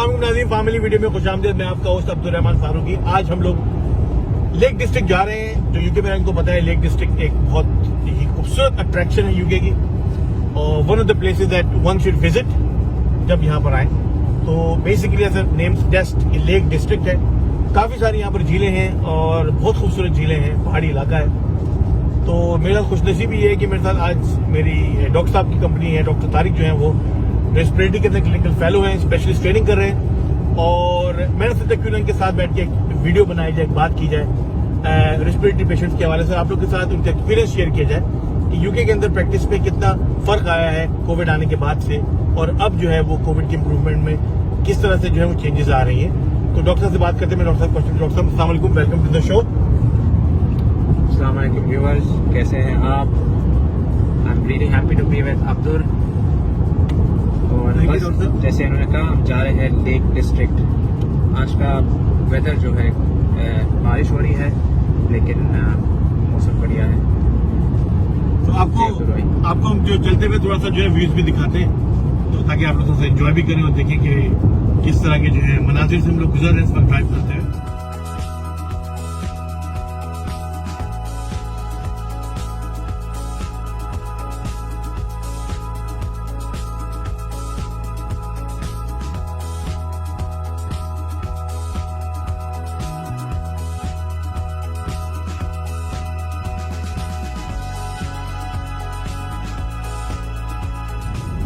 अस्सलाम वालेकुम नाज़रीन, फैमिली वीडियो में खुशामदीद। मैं आपका होस्ट अब्दुल रहमान फारूकी। आज हम लोग लेक डिस्ट्रिक्ट जा रहे हैं। जो यूके में इनको पता है, लेक डिस्ट्रिक्ट एक बहुत ही खूबसूरत अट्रैक्शन है यूके की, और one of the places that one should visit जब यहाँ पर आए। तो बेसिकली ऐसा नेम सजेस्ट लेक डिस्ट्रिक्ट है। काफी सारी यहाँ पर झीलें हैं और बहुत खूबसूरत झीलें हैं, पहाड़ी इलाका है। तो मेरा खुशनसीबी ये है कि मेरे साथ आज मेरी डॉक्टर साहब की कंपनी है, डॉक्टर तारिक जो है वो रेस्पिरेटरी के अंदर क्लिनिकल फेलो हैं, स्पेशलिस्ट ट्रेनिंग कर रहे हैं। और मैंने सोचा क्यों ना इनके साथ बैठ के एक वीडियो बनाई जाए, एक बात की जाए रेस्पिरेटरी पेशेंट्स के हवाले से, आप लोग के साथ उनका एक्सपीरियंस शेयर किया जाए कि यूके के अंदर प्रैक्टिस में कितना फर्क आया है कोविड आने के बाद से, और अब जो है वो कोविड के इम्प्रूवमेंट में किस तरह से जो है वो चेंजेस आ रही हैं। तो डॉक्टर साहब से बात करते हैं। मैं डॉक्टर साहब डॉक्टर साहब अस्सलाम वालेकुम, वेलकम टू द शो। अस्सलाम वालेकुम व्यूअर्स, कैसे हैं आप? I am really happy to be with Abdul. और बस जैसे उन्होंने कहा, हम जा रहे हैं लेक डिस्ट्रिक्ट। आज का वेदर जो है बारिश हो रही है, लेकिन मौसम बढ़िया है। तो आपको हम जो चलते हुए थोड़ा सा जो है व्यूज भी दिखाते हैं, तो ताकि आप लोग थोड़ा सा एंजॉय भी करें और देखें कि किस तरह के जो है मनाजिर से हम लोग गुजर रहे हैं इस वक्त ड्राइव करते हुए।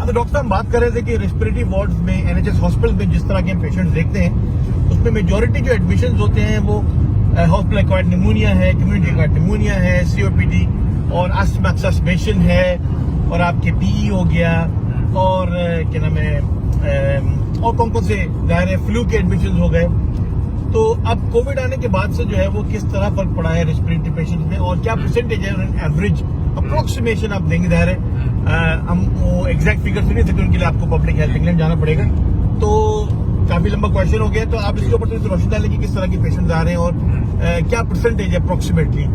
तो डॉक्टर साहब बात कर रहे थे कि रेस्पिरेटरी वार्ड्स में, एनएचएस हॉस्पिटल में जिस तरह के हम पेशेंट्स देखते हैं, उसमें मेजॉरिटी जो एडमिशंस होते हैं वो हॉस्पिटल एक्वायर्ड निमोनिया है, कम्युनिटी एक्वायर्ड निमोनिया है, सीओपीडी और अस्थमा सस्पेंशन है, और आपके पीई हो गया, और क्या नाम है, और कौन कौन से जाहिर है फ्लू के एडमिशंस हो गए। तो अब कोविड आने के बाद से जो है वो किस तरह फर्क पड़ा है रेस्पिरेटरी पेशेंट्स में, और क्या परसेंटेज है एवरेज अप्रोक्सीमेशन आप देंगे? जाहिर है हम वो एग्जैक्ट फिगर से नहीं सकते, उनके लिए आपको पब्लिक हेल्थ इंग्लैंड जाना पड़ेगा। तो काफी लंबा क्वेश्चन हो गया, तो आप इसके ऊपर थोड़ी रोशनी डालेंगे किस तरह के पेशेंट्स आ रहे हैं, और क्या परसेंटेज है अप्रोक्सीमेटली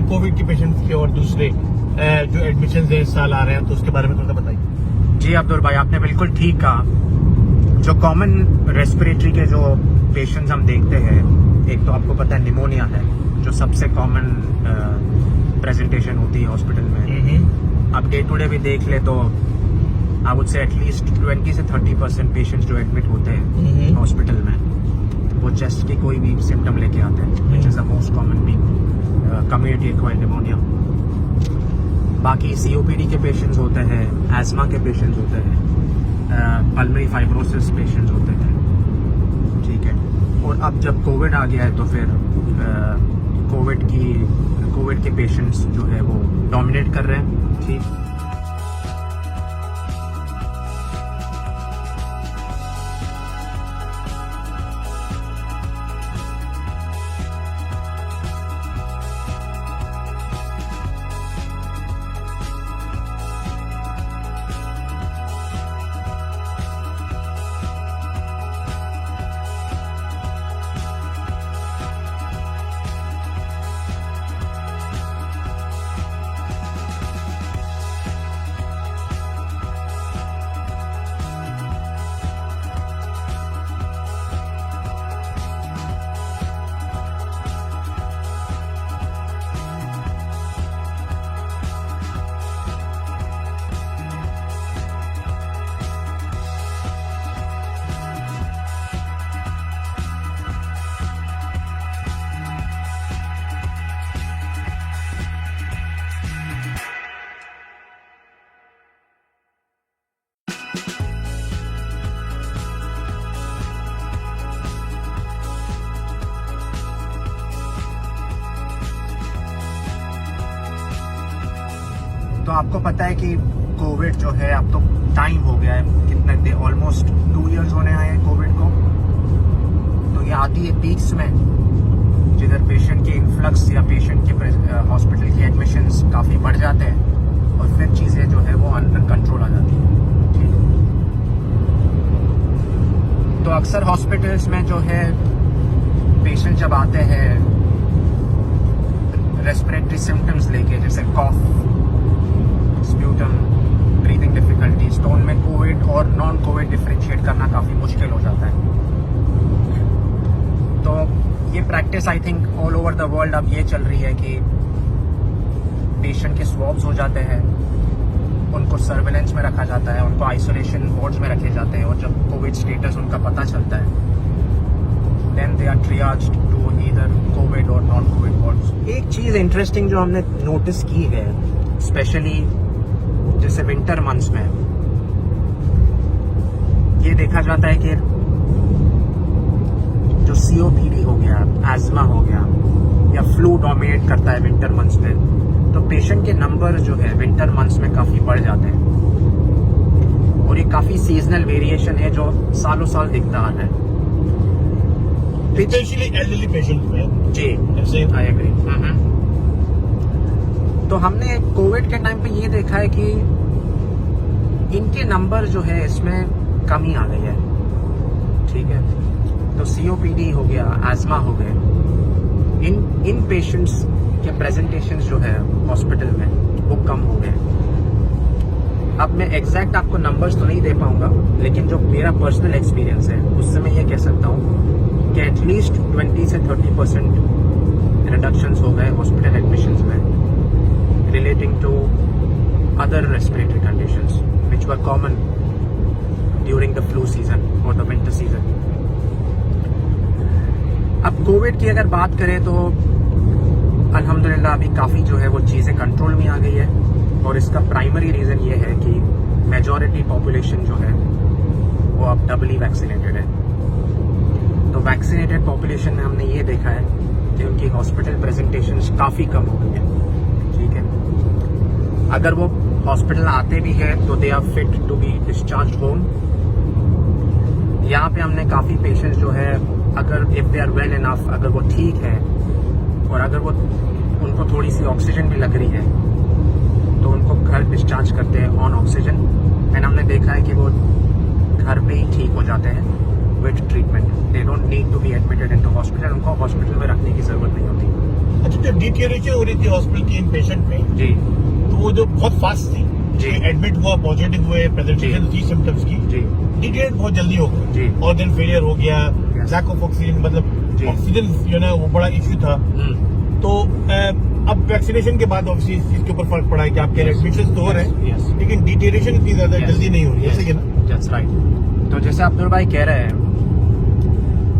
कोविड के पेशेंट्स के और दूसरे जो एडमिशन है इस साल आ रहे हैं, तो उसके बारे में थोड़ा बताइए। जी अब्दुल भाई, आपने बिल्कुल ठीक कहा। जो कॉमन रेस्पिरेटरी के जो पेशेंट्स हम देखते हैं, एक तो आपको पता है निमोनिया है, जो सबसे कॉमन प्रेजेंटेशन होती है हॉस्पिटल में। अब डे टू डे भी देख ले तो आई वुड से एटलीस्ट 20 से 30% पेशेंट्स जो एडमिट होते हैं हॉस्पिटल में, वो चेस्ट की कोई भी सिम्टम लेके आते हैं, which is the most common being community acquired pneumonia. बाकी सीओपीडी के पेशेंट्स होते हैं, एस्मा के पेशेंट्स होते हैं, पल्मोनरी फाइब्रोसिस पेशेंट्स होते हैं, ठीक है। और अब जब कोविड आ गया है तो फिर कोविड के पेशेंट्स जो है वो डोमिनेट कर रहे हैं, ठीक। तो आपको पता है कि कोविड जो है, अब तो टाइम हो गया है, कितने दे ऑलमोस्ट 2 इयर्स होने आए हैं कोविड को। तो ये आती है पीक्स में, जिधर पेशेंट की इन्फ्लक्स या पेशेंट के हॉस्पिटल की एडमिशंस काफ़ी बढ़ जाते हैं, और फिर चीज़ें जो है वो अंडर कंट्रोल आ जाती हैं, ठीक। तो अक्सर हॉस्पिटल्स में जो है पेशेंट जब आते हैं रेस्पिरेटरी सिम्टम्स लेके, जैसे कॉफ, स्प्यूटम, ब्रीदिंग डिफिकल्टीज, तो उनमें कोविड और नॉन कोविड डिफरेंशिएट करना काफ़ी मुश्किल हो जाता है। Practice I think all over the world अब ये चल रही है कि पेशेंट के स्वॉब्स हो जाते हैं, उनको सर्वेलेंस में रखा जाता है, उनको आइसोलेशन वार्ड्स में रखे जाते हैं, और जब कोविड स्टेटस उनका पता चलता है then they are triaged to either COVID और नॉन कोविड वार्ड्स। एक चीज़ इंटरेस्टिंग जो हमने नोटिस की है, स्पेशली जैसे विंटर मंथ्स में, ये देखा जाता है कि जो COPD हो गया, एज्मा हो गया या फ्लू डोमिनेट करता है विंटर मंथ्स में, तो पेशेंट के नंबर जो है विंटर मंथ्स में काफी बढ़ जाते हैं, और ये काफी सीजनल वेरिएशन है जो सालों साल दिखता आ रहा है, स्पेशली एल्डरली पेशेंट में। जी, ऐसे आई एग्री। तो हमने कोविड के टाइम पे ये देखा है कि इनके नंबर जो है इसमें कमी आ गई है, ठीक है। तो COPD हो गया, एज्मा हो गए, इन पेशेंट्स के प्रेजेंटेशंस जो है हॉस्पिटल में वो कम हो गए। अब मैं एग्जैक्ट आपको नंबर्स तो नहीं दे पाऊंगा, लेकिन जो मेरा पर्सनल एक्सपीरियंस है उससे मैं ये कह सकता हूँ कि एटलीस्ट 20 से 30% रिडक्शंस हो गए हॉस्पिटल एडमिशंस में relating to other respiratory conditions which were common during the flu season और द विंटर सीजन। अब कोविड की अगर बात करें तो अल्हम्दुलिल्लाह अभी काफ़ी जो है वो चीज़ें कंट्रोल में आ गई है, और इसका प्राइमरी रीज़न ये है कि मेजॉरिटी पॉपुलेशन जो है वो अब डबली वैक्सीनेटेड है। तो वैक्सीनेटेड पॉपुलेशन में हमने ये देखा है कि उनकी हॉस्पिटल प्रेजेंटेशंस काफ़ी कम हो गई है, ठीक है। अगर वो हॉस्पिटल आते भी है तो they are fit to be discharge home. यहाँ पे हमने काफ़ी पेशेंट्स जो है, अगर if they are well enough, अगर वो ठीक है और अगर वो उनको थोड़ी सी ऑक्सीजन भी लग रही है तो उनको घर डिस्चार्ज करते हैं ऑन ऑक्सीजन, एंड हमने देखा है कि वो घर पे ही ठीक हो जाते हैं with treatment. They don't need to be admitted into hospital, उनको हॉस्पिटल में रखने की जरूरत नहीं होती। अच्छा, जब डिटेरियोरेशन हो रही थी हॉस्पिटल की इन पेशेंट में, जी, तो वो जो बहुत फास्ट थी, जी, एडमिट हुआ, पॉजिटिव हुए, प्रेजेंटेशन थी सिम्टम्स की, जी, डिटेरियोरेट बहुत जल्दी हो गया, जी, ऑर्गन फेलियर हो गया, Yes. लैक ऑफ ऑक्सीजन, मतलब जी, ऑक्सीजन जो है ना वो बड़ा इश्यू था। तो अब वैक्सीनेशन के बाद ऑब्वियसली इस चीज के ऊपर फर्क पड़ा है कि आपके एडमिशन तो हो रहे हैं, Yes. लेकिन डिटेरियोरेशन इतनी ज्यादा Yes. जल्दी नहीं हो रही है, Yes. ऐसे ही ना? That's right. तो जैसे अब्दुल भाई कह रहे हैं,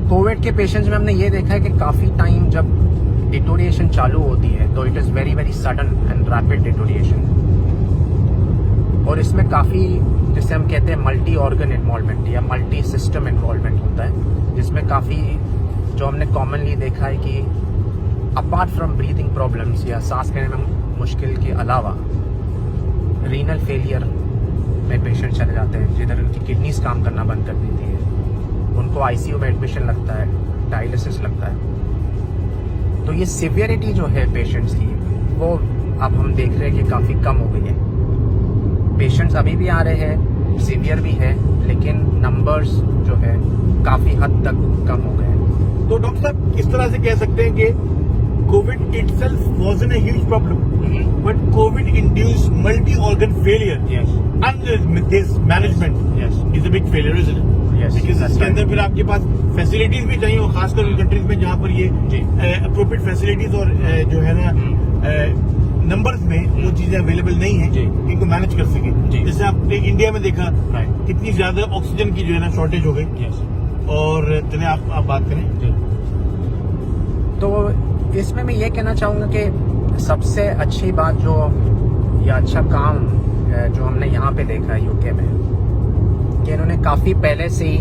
कोविड के पेशेंट्स में हमने ये देखा है कि काफी टाइम जब डिटोरिएशन चालू होती है तो it is very very sudden and rapid deterioration, और इसमें काफी, जिसे हम कहते हैं मल्टी ऑर्गन इन्वॉल्वमेंट या मल्टी सिस्टम इन्वॉल्वमेंट होता है, जिसमें काफी जो हमने कॉमनली देखा है कि अपार्ट फ्रॉम ब्रीथिंग प्रॉब्लम्स या सांस लेने में मुश्किल के अलावा रीनल फेलियर में पेशेंट चले जाते हैं, जिधर उनकी किडनीज काम करना बंद कर देती है, उनको आईसीयू में एडमिशन लगता है, डायलिसिस लगता है। तो ये सिवियरिटी जो है पेशेंट्स की वो अब हम देख रहे हैं कि काफ़ी कम हो गई है। पेशेंट्स अभी भी आ रहे हैं, सिवियर भी है, लेकिन नंबर्स जो है काफ़ी हद तक कम हो गए हैं। तो डॉक्टर साहब इस तरह से कह सकते हैं कि Covid itself wasn't a huge problem, but Covid induced multi organ failure and this management is a big failure, isn't it? Because इसके अंदर फिर आपके पास फैसिलिटीज भी चाहिए, और खासकर उन कंट्रीज में जहाँ पर ये अप्रोप्रिएट फैसिलिटीज और जो है ना नंबर्स में वो चीजें अवेलेबल नहीं है इनको मैनेज कर सके। जैसे आपने इंडिया में देखा कितनी ज्यादा ऑक्सीजन की जो है ना शॉर्टेज हो गई, और चलिए आप बात करें। तो इसमें मैं ये कहना चाहूँगा कि सबसे अच्छी बात जो या अच्छा काम जो हमने यहाँ पे देखा है यूके में, कि इन्होंने काफ़ी पहले से ही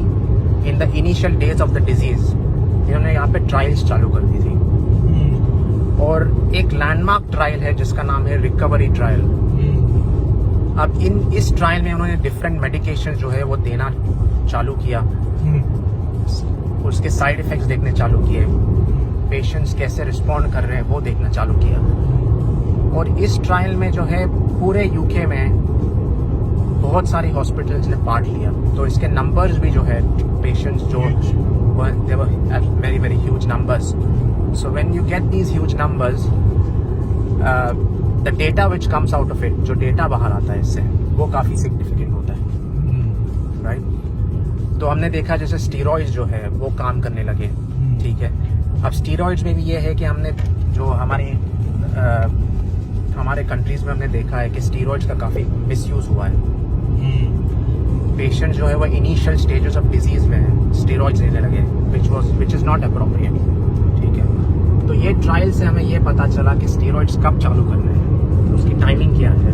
in the initial days of the disease इन्होंने यहाँ पे ट्रायल्स चालू कर दी थी, और एक लैंडमार्क ट्रायल है जिसका नाम है रिकवरी ट्रायल। अब इस ट्रायल में उन्होंने डिफरेंट मेडिकेशन जो है वो देना चालू किया, उसके साइड इफेक्ट्स देखने चालू किए, पेशेंट्स कैसे रिस्पॉन्ड कर रहे हैं वो देखना चालू किया, और इस ट्रायल में जो है पूरे यूके में बहुत सारी हॉस्पिटल्स ने पार्ट लिया। तो इसके नंबर्स भी जो है पेशेंट्स जो they were at very very huge numbers. So when you get these huge numbers, the data which comes out of it, जो डेटा बाहर आता है इससे, वो काफ़ी सिग्निफिकेंट होता है, राइट? तो हमने देखा जैसे स्टीरॉइड्स जो है वो काम करने लगे, ठीक है, अब स्टीरॉइड्स में भी ये है कि हमने जो हमारे कंट्रीज में हमने देखा है कि स्टीरॉइड्स का काफ़ी मिसयूज़ हुआ है। पेशेंट जो है वो इनिशियल स्टेजेस ऑफ डिजीज में है, स्टेरॉइड्स लेने लगे, विच इज़ नॉट अप्रोप्रिएट। ठीक है, तो ये ट्रायल से हमें ये पता चला कि स्टेरॉइड्स कब चालू करने हैं, उसकी टाइमिंग क्या है,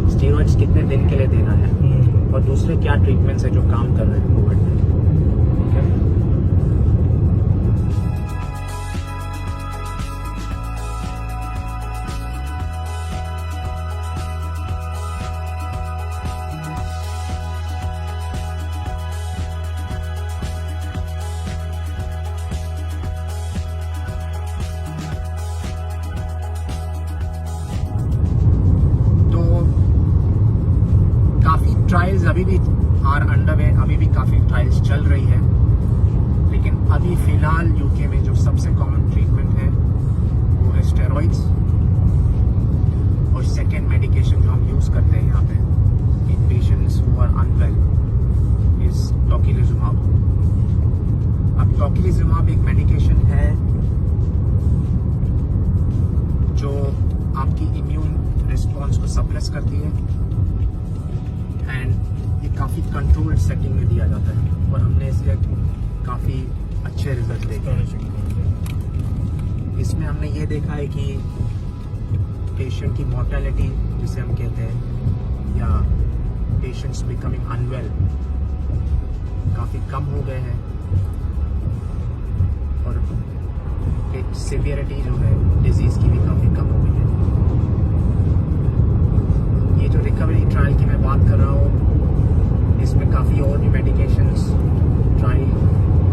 स्टेरॉइड्स कितने दिन के लिए देना है, और दूसरे क्या ट्रीटमेंट्स है जो काम कर रहे हैं कोविड में। ठीक है, ट्रायल्स अभी भी आर अंडर में, अभी भी काफ़ी ट्रायल्स चल रही है, लेकिन अभी फ़िलहाल यूके में जो सबसे कॉमन ट्रीटमेंट है वो है स्टेरॉइड्स, और सेकेंड मेडिकेशन जो हम यूज़ करते हैं यहाँ पे in patients who are unwell is tocilizumab. अब टोकिलिजुमाब एक मेडिकेशन है जो आपकी इम्यून रिस्पॉन्स को सप्रेस करती है, एंड ये काफ़ी कंट्रोल्ड सेटिंग में दिया जाता है, और हमने इसके काफ़ी अच्छे रिजल्ट देखे हैं। इसमें हमने ये देखा है कि पेशेंट की मॉर्टेलिटी जिसे हम कहते हैं, या पेशेंट्स बिकमिंग अनवेल, काफ़ी कम हो गए हैं, और सिवियरिटी जो है डिजीज़ की भी काफ़ी कम हो गई है। ये जो रिकवरी ट्रायल की मैं बात कर रहा हूँ, इसमें काफ़ी और भी मेडिकेशंस ट्रायल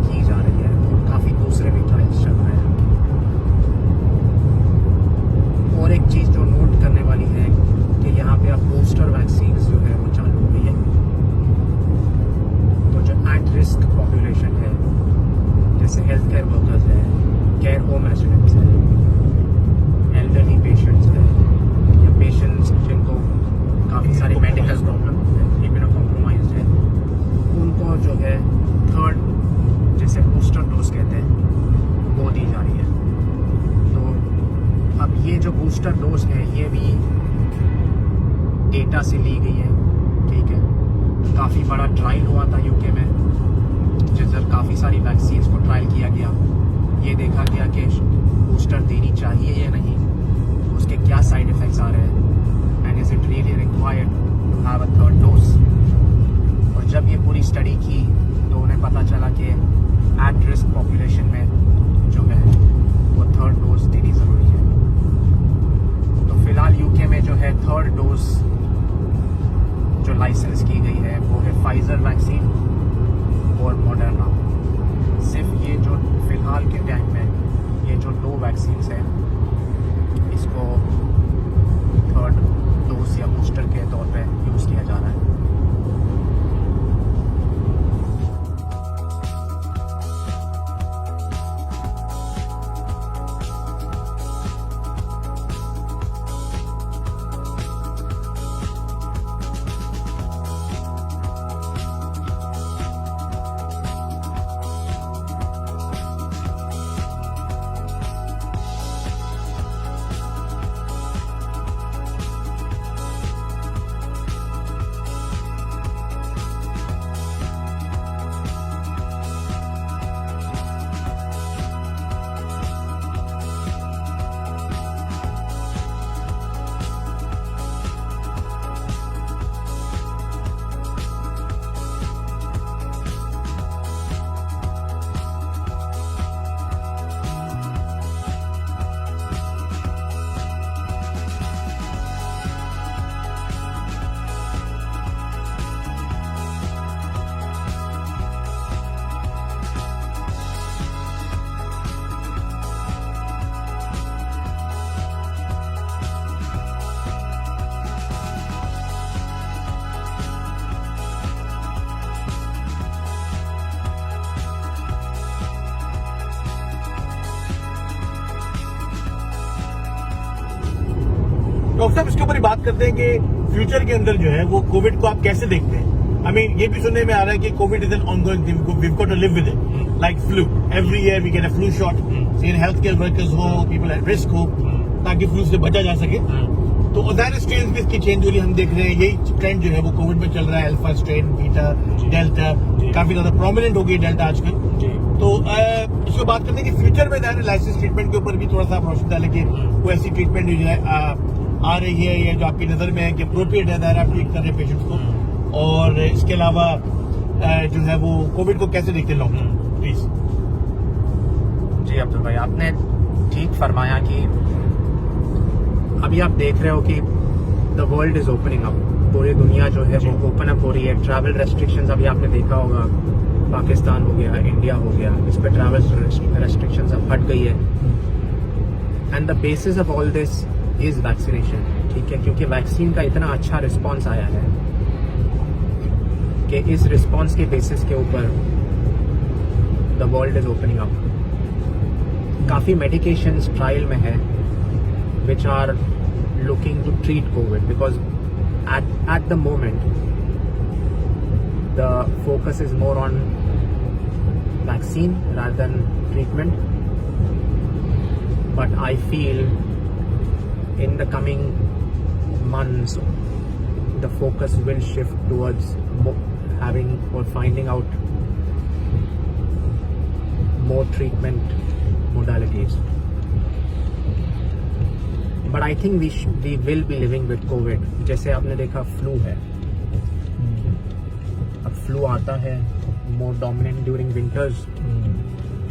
की जा रही है, और काफ़ी दूसरे भी ट्रायल्स चल रहे हैं। और एक चीज़ जो नोट करने वाली है कि यहाँ पे अब बूस्टर वैक्सीन जो है वो चालू हो गई है, तो जो एट रिस्क पॉपुलेशन है, जैसे हेल्थ केयर वर्कर्स है, केयर होम रेजिडेंट्स है, एल्डरली पेशेंट्स है, या पेशेंट्स जिनको काफ़ी सारी मेडिकल प्रॉब्लम है, इम्यूनो कॉम्प्रोमाइज्ड है, उनको जो है थर्ड जैसे बूस्टर डोज कहते हैं वो दी जा रही है। तो अब ये जो बूस्टर डोज है ये भी डेटा से ली गई है। ठीक है, काफ़ी बड़ा ट्रायल हुआ था यूके में, जिसमें काफ़ी सारी वैक्सीन्स को ट्रायल किया गया। ये देखा गया कि बूस्टर देनी चाहिए या नहीं, उसके क्या साइड इफ़ेक्ट्स आ रहे हैं, and is it really required to have a third dose? और जब ये पूरी स्टडी की तो उन्हें पता चला कि एट रिस्क पॉपुलेशन में जो है वो थर्ड डोज देनी ज़रूरी है। तो फिलहाल यूके में जो है थर्ड डोज जो लाइसेंस की गई है वो है फाइजर वैक्सीन और मॉडर्ना। सिर्फ ये जो फिलहाल के टाइम में ये जो दो वैक्सीन्स हैं, इसको थर्ड डोज या बूस्टर के तौर पे यूज़ किया जा रहा है। डॉक्टर साहब इसके ऊपर ही बात करते हैं कि फ्यूचर के अंदर जो है वो कोविड को आप कैसे देखते हैं? I mean, ये भी सुनने में आ रहा है कि Covid is an ongoing thing, we've got to live with it. Like flu, every year we get a flu shot. So healthcare workers हो, people at risk हो, ताकि फ्लू से बचा जा सके. तो अदर स्ट्रेन भी इसकी चेंज हो रही हम देख रहे हैं. यही ट्रेंड जो है वो कोविड में चल रहा है. अल्फा स्ट्रेन, बीटा, डेल्टा, काफी ज्यादा प्रोमिनेंट हो गई डेल्टा आजकल. तो इसको बात करते हैं कि फ्यूचर में लाइसेंस ट्रीटमेंट के ऊपर भी थोड़ा सा आप रोशनी डालें कि वो ऐसी ट्रीटमेंट जो है आ रही है या जो आपकी नजर में है कि अप्रोप्रिएट है, दायरा आप ट्रीट कर रहे हैं पेशेंट्स को. और इसके अलावा जो है वो कोविड को कैसे देखते हैं लॉन्ग टर्म, प्लीज. जी अब्दुल भाई, आपने ठीक फरमाया कि अभी आप देख रहे हो कि the world is opening up. पूरी दुनिया जो है वो ओपन अप हो रही है. ट्रैवल रेस्ट्रिक्शंस अभी आपने देखा होगा, पाकिस्तान हो गया, इंडिया हो गया, इस पर ट्रैवल रेस्ट्रिक्शंस अब हट गई है. And the basis of all this is vaccination. ठीक है, क्योंकि वैक्सीन का इतना अच्छा रिस्पॉन्स आया है कि इस रिस्पॉन्स के बेसिस के ऊपर the world is opening up. काफी मेडिकेशंस ट्रायल में है which are looking to treat COVID, because at the moment the focus is more on vaccine rather than treatment. But I feel in the coming months the focus will shift towards having or finding out more treatment modalities. But I think we will be living with COVID. जैसे आपने देखा flu है, अब flu आता है मोर dominant during winters.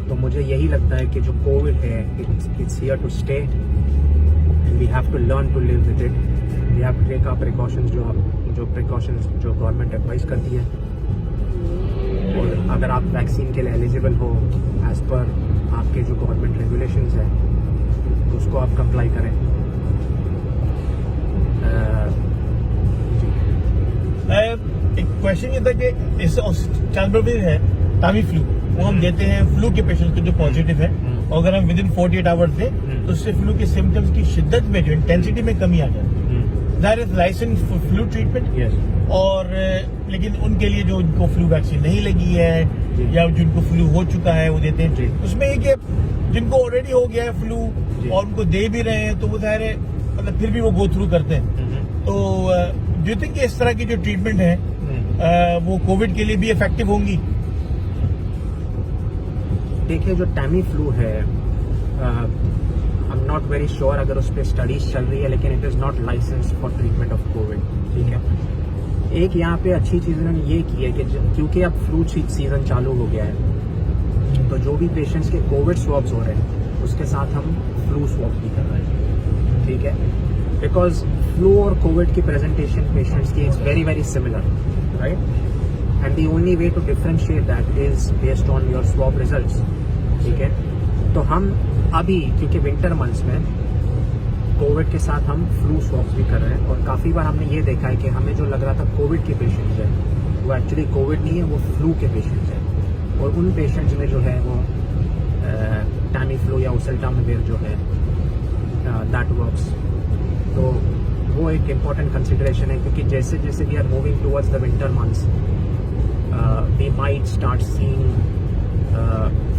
तो मुझे यही लगता है कि जो कोविड है it's here to stay and we have to learn to live with it. We have to take our precautions, जो प्रिकॉशंस जो गवर्नमेंट एडवाइस करती है. और अगर आप वैक्सीन के लिए एलिजिबल हो एज पर आपके जो गवर्नमेंट रेगुलेशंस है उसको आप कंप्लाई करें. एक क्वेश्चन ये था कि इस चांदबरवीर है तामी फ्लू, वो हम देते हैं फ्लू के पेशेंट को जो पॉजिटिव है, और अगर हम विद इन 48 आवर्स दें तो उससे फ्लू के सिम्टम्स की शिद्दत में जो इंटेंसिटी में कमी आ जाती है. That is license for flu treatment. और लेकिन उनके लिए जो उनको फ्लू वैक्सीन नहीं लगी है या जिनको फ्लू हो चुका है वो देते हैं. उसमें ये कि जिनको ऑलरेडी हो गया है फ्लू और उनको दे भी रहे हैं तो वो जाहिर है मतलब फिर भी वो गो थ्रू करते हैं. तो डू यू थिंक इस तरह की जो ट्रीटमेंट है वो कोविड के लिए भी इफेक्टिव होंगी? देखिए, जो टैमी फ्लू है I am not very sure अगर उस पर स्टडीज चल रही है, लेकिन it is not license for treatment of covid. ठीक है, एक यहाँ पे अच्छी चीज उन्होंने ये की है कि क्योंकि अब फ्लू सीजन चालू हो गया है तो जो भी पेशेंट्स के कोविड स्वॉब्स हो रहे हैं उसके साथ हम फ्लू स्वॉब भी कर रहे हैं. ठीक है, बिकॉज फ्लू और कोविड की प्रेजेंटेशन पेशेंट्स की is very very similar, right? And the only way to differentiate that is based on your swab results. ठीक है, तो हम अभी क्योंकि विंटर मंथ्स में कोविड के साथ हम फ्लू स्वॉब्स भी कर रहे हैं, और काफ़ी बार हमने ये देखा है कि हमें जो लग रहा था कोविड के पेशेंट्स हैं वो एक्चुअली कोविड नहीं है, वो फ्लू के पेशेंट्स हैं. और उन पेशेंट्स में जो है वो टैमी फ्लू या ओसेल्टामिविर जो है दैट वर्क्स. तो वो एक इम्पॉर्टेंट कंसिडरेशन है, क्योंकि जैसे जैसे we are moving towards the winter months we might start seeing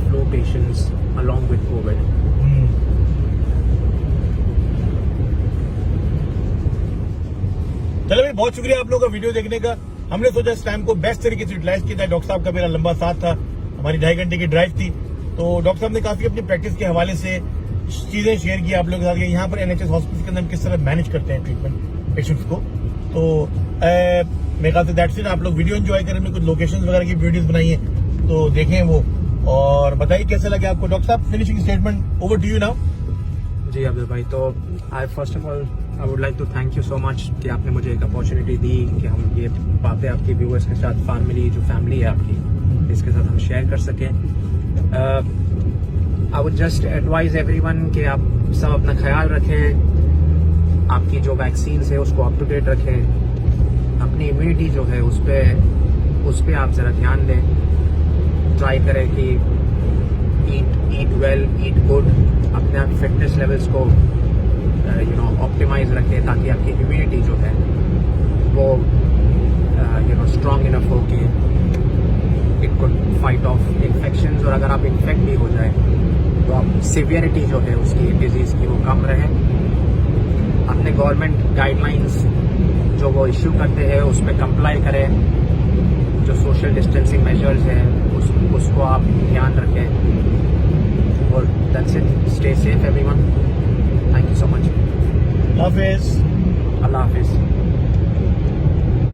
flu patients along with covid. चलो भाई, बहुत शुक्रिया आप लोगों का वीडियो देखने का. हमने सोचा इस टाइम को बेस्ट तरीके से यूटिलाइज किया. डॉक्टर साहब का मेरा लंबा साथ था, हमारी 2.5 घंटे की ड्राइव थी. तो डॉक्टर साहब ने काफी अपनी प्रैक्टिस के हवाले से चीजें शेयर की आप लोगों के साथ. यहाँ पर NHS हॉस्पिटल के अंदर हम किस तरह मैनेज करते हैं ट्रीटमेंट पेशेंट्स को. तो मेरे ख्याल से दैट्स इट. आप लोग वीडियो एंजॉय करें. हमने कुछ लोकेशन वगैरह की वीडियोज बनाई है तो देखें वो, और बताइए कैसा लगे आपको. डॉक्टर साहब, finishing statement over to you now. जी अब्दुल भाई, तो I first of all I would like to thank you so much कि आपने मुझे एक अपॉर्चुनिटी दी कि हम ये बातें आपके व्यूअर्स के साथ, जो फैमिली है आपकी, इसके साथ हम शेयर कर सकें. I would just advise everyone कि आप सब अपना ख्याल रखें, आपकी जो वैक्सीन है उसको अप टू डेट रखें, अपनी इम्यूनिटी जो है उस पर आप ज़रा ध्यान दें. ट्राई करें कि ईट वेल, ईट गुड, अपने फिटनेस लेवल्स को ऑप्टिमाइज रखें ताकि आपकी इम्यूनिटी जो है वो स्ट्रांग इनफ हो कि it could fight of infections, और अगर आप इन्फेक्ट भी हो जाए तो आप सिवियरिटी जो है उसकी डिजीज़ की वो कम रहे। अपने गवर्नमेंट गाइडलाइंस जो वो इश्यू करते हैं उस पर कंप्लाई करें, जो सोशल डिस्टेंसिंग मेजर्स हैं उसको आप ध्यान रखें, और that's it. Stay safe everyone, thank you so much, हाफिज। अल्लाह हाफिज़।